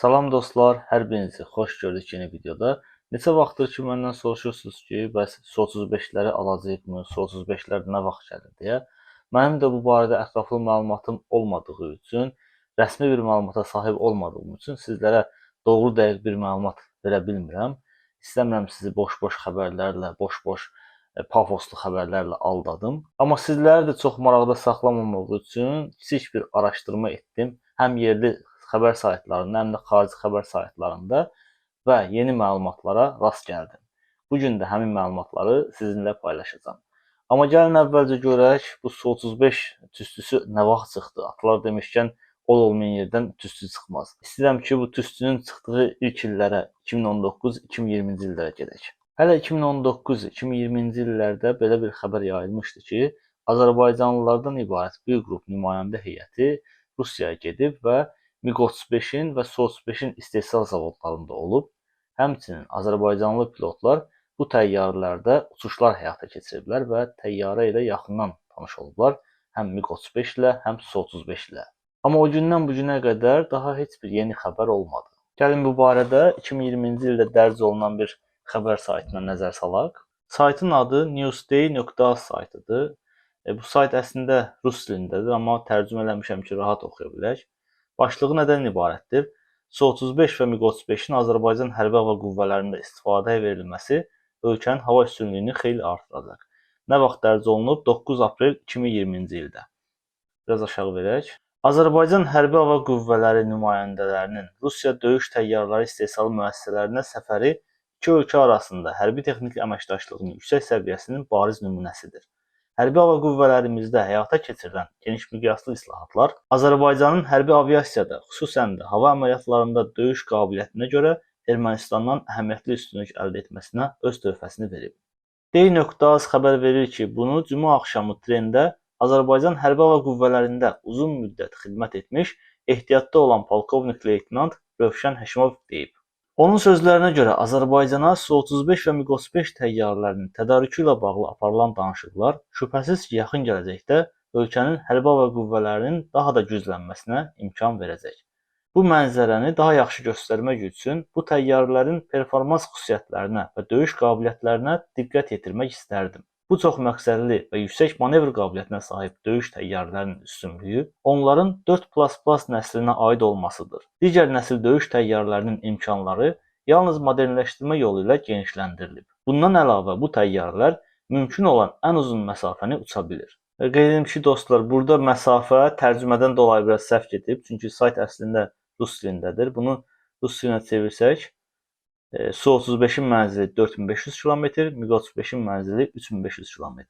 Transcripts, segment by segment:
Salam dostlar, hər birinizi xoş gördük yeni videoda. Neçə vaxtdır ki, məndən soruşursunuz ki, bəs Su-35-ləri alacağıqmı, Su-35-lər nə vaxt gəlir deyə. Mənim də bu barədə ətraflı məlumatım olmadığı üçün, rəsmi bir məlumata sahib olmadığım üçün sizlərə doğru dəqiq bir məlumat verə bilmirəm. İstəmirəm sizi boş-boş xəbərlərlə, boş-boş pafoslu xəbərlərlə aldadım. Amma sizləri də çox maraqda saxlamamaq üçün kiçik bir araşdırma etdim. Həm yerli xəbər saytlarında, həm də xarici xəbər saytlarında və yeni məlumatlara rast gəldim. Bu gün də həmin məlumatları sizinlə paylaşacağam. Amma gəlin əvvəlcə görək bu Su-35 tüstüsü nə vaxt çıxdı? Atalar demişkən olmayan yerdən tüstü çıxmaz. İstəyirəm ki, bu tüstünün çıxdığı ilk illərə 2019-2020-ci illərə gedək. Hələ 2019-2020-ci illərdə belə bir xəbər yayılmışdı ki, Azərbaycanlılardan ibarət bir qrup nümayəndə heyəti Rusiyaya gedib və MiG-35-in və Su-35-in istehsal zavodlarında olub, həmçinin Azərbaycanlı pilotlar bu təyyarələrdə uçuşlar həyata keçiriblər və təyyarə ilə yaxından tanış olublar, həm MiG-35 ilə, həm Su-35 ilə. Amma o gündən bu günə qədər daha heç bir yeni xəbər olmadı. Gəlin bu barədə 2020-ci ildə dərc olunan bir xəbər saytına nəzər salaq. Saytın adı newsday.az saytıdır. Bu sayt əslində rus dilindədir, amma tərcümə eləmişəm ki, rahat oxuya bilək. Başlığı nədən ibarətdir? Su-35 və MiG-35-in Azərbaycan hərbi hava qüvvələrində istifadəyə verilməsi ölkənin hava üstünlüyünü xeyli artıracaq. Nə vaxt dərc olunub? 9 aprel 2020-ci ildə. Biraz aşağı verək. Azərbaycan hərbi hava qüvvələri nümayəndələrinin Rusiya döyüş təyyarələri istehsalı müəssisələrinə səfəri iki ölkə arasında hərbi texniki əməkdaşlığının yüksək səviyyəsinin bariz nümunəsidir. Hərbi hava qüvvələrimizdə həyata keçirilən geniş miqyaslı islahatlar Azərbaycanın hərbi aviasiyada, xüsusən də hava əməliyyatlarında döyüş qabiliyyətinə görə Ermənistandan əhəmiyyətli üstünlük əldə etməsinə öz töhfəsini verib. D.Az xəbər verir ki, bunu cümə axşamı trendə Azərbaycan hərbi hava qüvvələrində uzun müddət xidmət etmiş, ehtiyatda olan polkovnik leytenant Rövşən Həşimov deyib. Onun sözlərinə görə Azərbaycana Su-35 və MiG-35 təyyarələrinin tədarükü ilə bağlı aparılan danışıqlar şübhəsiz ki, yaxın gələcəkdə ölkənin hərbi hava qüvvələrinin daha da güclənməsinə imkan verəcək. Bu mənzərəni daha yaxşı göstərmək üçün bu təyyarələrin performans xüsusiyyətlərinə və döyüş qabiliyyətlərinə diqqət yetirmək istərdim. Bu çox məqsədli və yüksək manevr qabiliyyətinə sahib döyüş təyyarələrinin üstünlüyü onların 4++ nəslinə aid olmasıdır. Digər nəsil döyüş təyyarələrinin imkanları yalnız modernləşdirmə yolu ilə genişləndirilib. Bundan əlavə bu təyyarələr mümkün olan ən uzun məsafəni uça bilir. Qeyd edim ki, dostlar, burada məsafə tərcümədən dolayı biraz səhv gedib, çünki sayt əslində rus dilindədir. Bunu rus dilinə çevirsək, Su-35-in mənzili 4500 km, MiG-35-in mənzili 3500 km.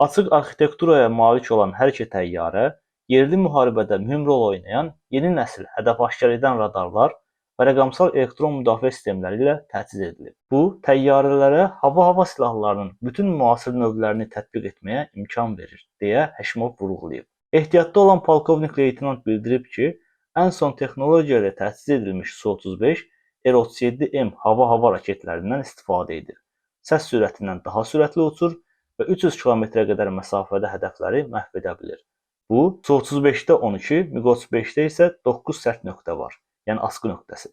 Açıq arxitekturaya malik olan hər iki təyyarə yerli müharibədə mühüm rol oynayan yeni nəsil hədəf aşkar edən radarlar və rəqəmsal elektron müdafiə sistemləri ilə təchiz edilib. Bu, təyyarələrə hava silahlarının bütün müasir növlərini tətbiq etməyə imkan verir, deyə Həşimov vurğulayıb. Ehtiyatda olan polkovnik leytenant bildirib ki, ən son texnologiya ilə təchiz edilmiş Su-35 R-37M hava raketlərindən istifadə edir. Səs sürətindən daha sürətli uçur və 300 km-ə qədər məsafədə hədəfləri məhv edə bilir. Bu, Su-35-də 12, MiG-35-də isə 9 sərt nöqtə var, yəni asqı nöqtəsi.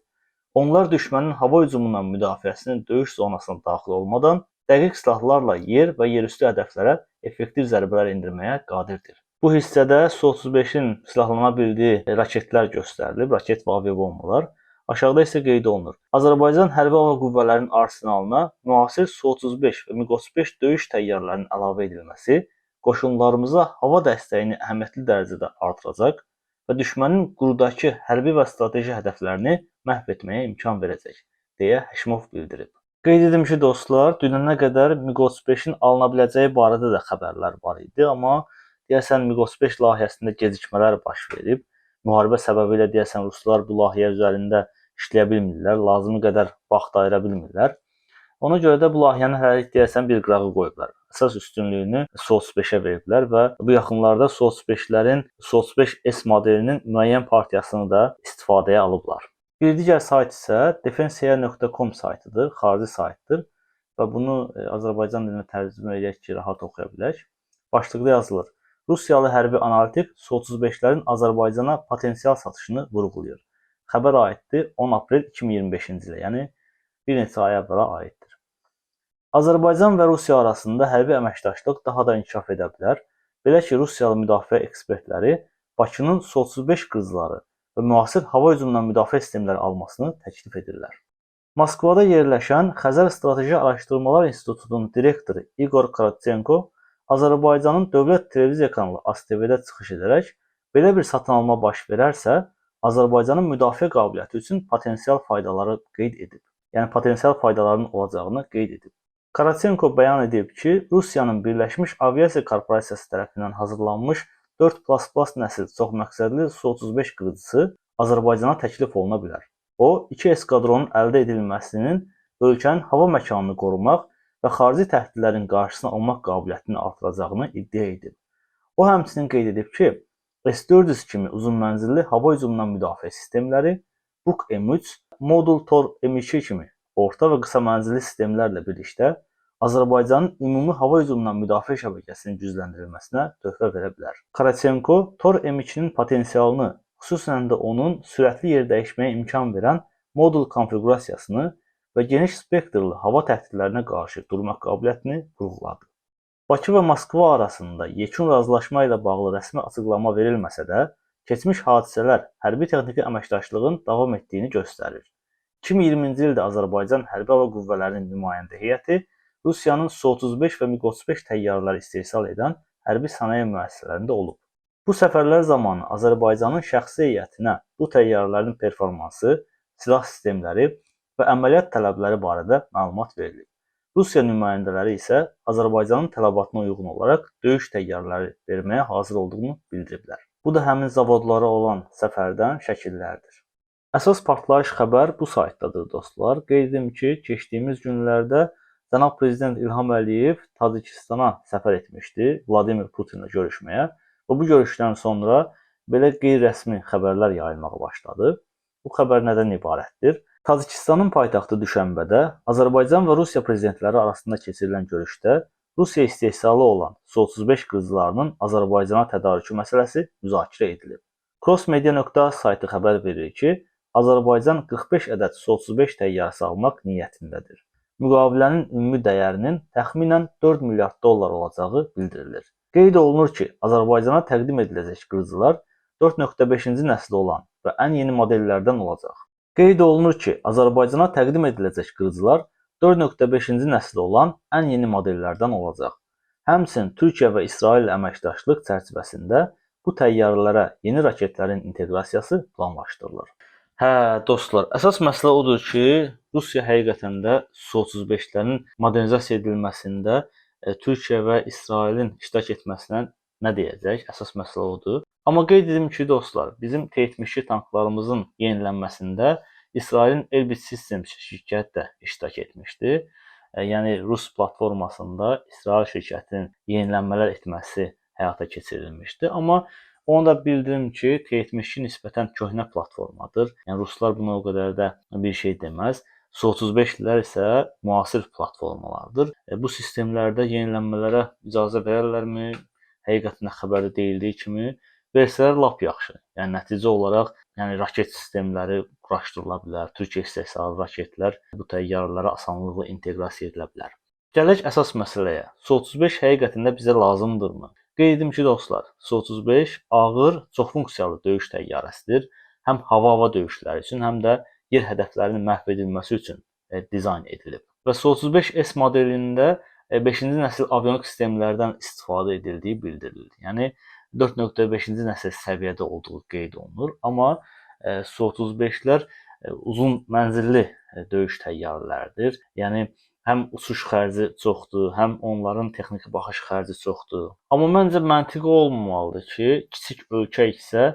Onlar düşmənin hava hücumundan müdafiəsinin döyüş zonasına daxil olmadan dəqiq silahlarla yer və yerüstü hədəflərə effektiv zərbələr endirməyə qadirdir. Bu hissədə Su-35-in silahlana bildiyi raketlər göstərilib, raket və aviabombalar. Aşağıda isə qeyd olunur. Azərbaycan hərbi hava qüvvələrinin arsenalına müasir Su-35 və MiG-35 döyüş təyyarələrinin əlavə edilməsi qoşunlarımıza hava dəstəyini əhəmiyyətli dərəcədə artıracaq və düşmənin qurudakı hərbi və strateji hədəflərini məhv etməyə imkan verəcək, deyə Həşimov bildirib. Qeyd edim ki, dostlar, dünənə qədər MiG-35-in alına biləcəyi barədə də xəbərlər var idi, amma deyəsən MiG-35 layihəsində gecikmələr baş verib. Müharibə səbəbilə deyəsən ruslar bu layihə üzərində işləyə bilmirlər, lazımi qədər vaxt ayıra bilmirlər. Ona görə də bu layihəni hələlik deyəsən bir qırağa qoyublar. Əsas üstünlüyünü Su-35-ə veriblər və bu yaxınlarda Su-35-lərin Su-35S modelinin müəyyən partiyasını da istifadəyə alıblar. Bir digər sayt isə defenseya.com saytıdır, xarici saytdır və bunu Azərbaycan dilinə tərcümə edək ki, rahat oxuya bilək. Başlıqda yazılır. Rusiyalı hərbi analitik Su-35-lərin Azərbaycana potensial satışını vurğulayır. Xəbər aiddir 10 aprel 2025-ci ilə, yəni bir neçə ay əvvələ aiddir. Azərbaycan və Rusiya arasında hərbi əməkdaşlıq daha da inkişaf edə bilər. Belə ki, Rusiyalı müdafiə ekspertləri Bakının Su-35 qırıcıları və müasir hava hücumundan müdafiə sistemləri almasını təklif edirlər. Moskvada yerləşən Xəzər Strateji Araşdırmalar İnstitutunun direktoru İqor Karatsenko Azərbaycanın dövlət televiziya kanalı ASTV-də çıxış edərək, belə bir satın alma baş verərsə, Azərbaycanın müdafiə qabiliyyəti üçün potensial faydaları qeyd edib. Yəni potensial faydalarının olacağını qeyd edib. Karatsenko bəyan edib ki, Rusiyanın Birləşmiş Aviasiya Korporasiyası tərəfindən hazırlanmış 4++ nəsil çoxməqsədli Su-35 qırıcısı Azərbaycana təklif oluna bilər. O, 2 eskadronun əldə edilməsinin ölkənin hava məkanını qorumaq və xarici təhdidlərin qarşısını almaq qabiliyyətini artıracağını iddia edib. O, həmçinin qeyd edib ki, S-400 kimi uzunmənzilli hava hücumundan müdafiə sistemləri, Buk M3, Modul Tor M2 kimi orta və qısa mənzilli sistemlərlə birlikdə Azərbaycanın ümumi hava hücumundan müdafiə şəbəkəsinin gücləndirilməsinə töhfə verə bilər. Karatsenko, Tor M2-nin potensialını, xüsusən də onun sürətli yer dəyişməyə imkan verən modul konfiqurasiyasını və geniş spektrli hava təhdidlərinə qarşı durmaq qabiliyyətini vurğuladı. Bakı və Moskva arasında yekun razılaşma ilə bağlı rəsmi açıqlama verilməsə də, keçmiş hadisələr hərbi texniki əməkdaşlığın davam etdiyini göstərir. 2020-ci ildə Azərbaycan Hərbi Hava Qüvvələrinin nümayəndə heyəti Rusiyanın Su-35 və MiG-35 təyyarələri istehsal edən hərbi sənaye müəssisələrində olub. Bu səfərlər zamanı Azərbaycanın şəxsi heyətinə bu təyyarələrin performansı, silah sistemləri və əməliyyat tələbləri barədə məlumat verilib. Rusiya nümayəndələri isə Azərbaycanın tələbatına uyğun olaraq döyüş təyyarələri verməyə hazır olduğunu bildiriblər. Bu da həmin zavodlara olan səfərdən şəkillərdir. Əsas partlayış xəbər bu saytdadır dostlar. Qeyd edim ki, keçdiyimiz günlərdə Cənab Prezident İlham Əliyev Tacikistana səfər etmişdi Vladimir Putinlə görüşməyə və bu görüşdən sonra belə qeyri-rəsmi xəbərlər yayılmağa başladı. Bu xəbər nədən ibarətdir? Tacikistanın paytaxtı Düşənbədə Azərbaycan və Rusiya prezidentləri arasında keçirilən görüşdə Rusiya istehsalı olan Su-35 qırıcılarının Azərbaycana tədarükü məsələsi müzakirə edilib. Crossmedia.az saytı xəbər verir ki, Azərbaycan 45 ədəd Su-35 təyyarəsi almaq niyyətindədir. Müqavilənin ümumi dəyərinin təxminən 4 milyard dollar olacağı bildirilir. Qeyd olunur ki, Azərbaycana təqdim ediləcək qırıcılar 4.5-ci nəsil olan və ən yeni modellərdən olacaq. Qeyd olunur ki, Azərbaycana təqdim ediləcək qırıcılar 4.5-ci nəsil olan ən yeni modellərdən olacaq. Həmçinin Türkiyə və İsrail ilə əməkdaşlıq çərçivəsində bu təyyarələrə yeni raketlərin inteqrasiyası planlaşdırılır. Dostlar, əsas məsələ odur ki, Rusiya həqiqətən də Su-35-lərin modernizasiya edilməsində Türkiyə və İsrailin iştirak etməsinə nə deyəcək? Əsas məsələ odur. Amma qeyd edim ki, dostlar, bizim T-72 tanklarımızın yenilənməsində İsrailin Elbit Systems şirkəti də iştirak etmişdi. Yəni Rus platformasında İsrail şirkətinin yenilənmələr etməsi həyata keçirilmişdi. Amma onu da bildirim ki, T-72 nisbətən köhnə platformadır. Yəni Ruslar buna o qədər də bir şey deməz. Su-35'lər isə müasir platformalardır. Bu sistemlərdə yenilənmələrə icazə verərlərmi? Həqiqətən də xəbərdə deyildiyi kimi versələr lap yaxşı. Yəni nəticə olaraq raket sistemləri quraşdırıla bilər. Türkiyə istehsalı raketlər bu təyyarələrə asanlıqla inteqrasiya edilə bilər. Gələk əsas məsələyə. Su-35 həqiqətən də bizə lazımdırmı? Qeyd edim ki, dostlar, Su-35 ağır, çoxfunksiyalı döyüş təyyarəsidir. Həm hava-hava döyüşləri üçün, həm də yer hədəflərinin məhv edilməsi üçün dizayn edilib. Və Su-35S modelində 5-ci nəsil avionik sistemlərdən istifadə edildiyi bildirilir. Yəni 4.5-ci nəsil səviyyədə olduğu qeyd olunur. Amma Su-35'lər uzun mənzilli döyüş təyyarələridir. Yəni həm uçuş xərci çoxdur, həm onların texniki baxış xərci çoxdur. Amma məncə məntiqi olmamalıdır ki, kiçik ölkə isə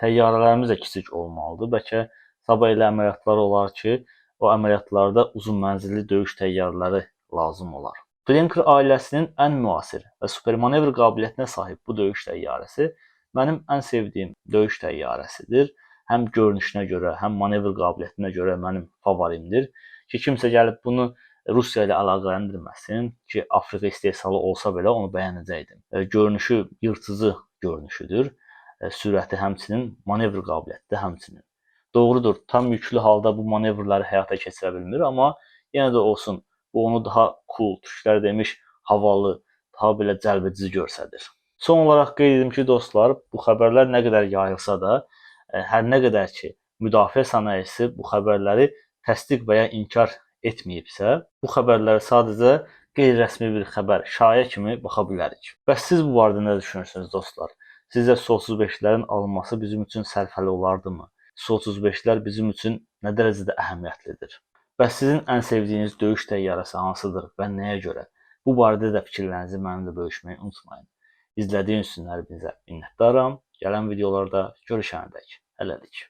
təyyarələrimiz də kiçik olmalıdır. Bəlkə sabah elə əməliyyatlar olar ki, o əməliyyatlarda uzun mənzilli döyüş təyyarələri lazım olar. Blinker ailəsinin ən müasir və supermanevr qabiliyyətinə sahib bu döyüş təyyarəsi mənim ən sevdiyim döyüş təyyarəsidir. Həm görünüşünə görə, həm manevr qabiliyyətinə görə mənim favorimdir. Ki, kimsə gəlib bunu Rusiya ilə əlaqələndirməsin ki, Afrika istehsalı olsa belə onu bəyənəcəkdim. Görünüşü yırtıcı görünüşüdür. Sürəti həmçinin, manevr qabiliyyəti də həmçinin. Doğrudur, tam yüklü halda bu manevrları həyata keçirə bilmir, amma yenə də olsun, bu onu daha cool, türklər demiş, havalı, daha belə cəlbedici göstərir. Son olaraq qeyd edim ki, dostlar, bu xəbərlər nə qədər yayılsa da, hər nə qədər ki, müdafiə sənayesi bu xəbərləri təsdiq və ya inkar etməyibsə, bu xəbərləri sadəcə qeyri-rəsmi bir xəbər, şayə kimi baxa bilərik. Bəs siz bu barədə nə düşünürsünüz, dostlar? Sizcə Su-35-lərin alınması bizim üçün sərfəli olardımı? Su-35-lər bizim üçün nə dərəcədə əhəmiyyətlidir? Bəs sizin ən sevdiyiniz döyüş təyyarəsi hansıdır və nəyə görə? Bu barədə də fikirlərinizi mənimlə bölüşməyi unutmayın. İzlədiyiniz üçün hər birinizə minnətdaram. Gələn videolarda görüşənədək. Hələlik.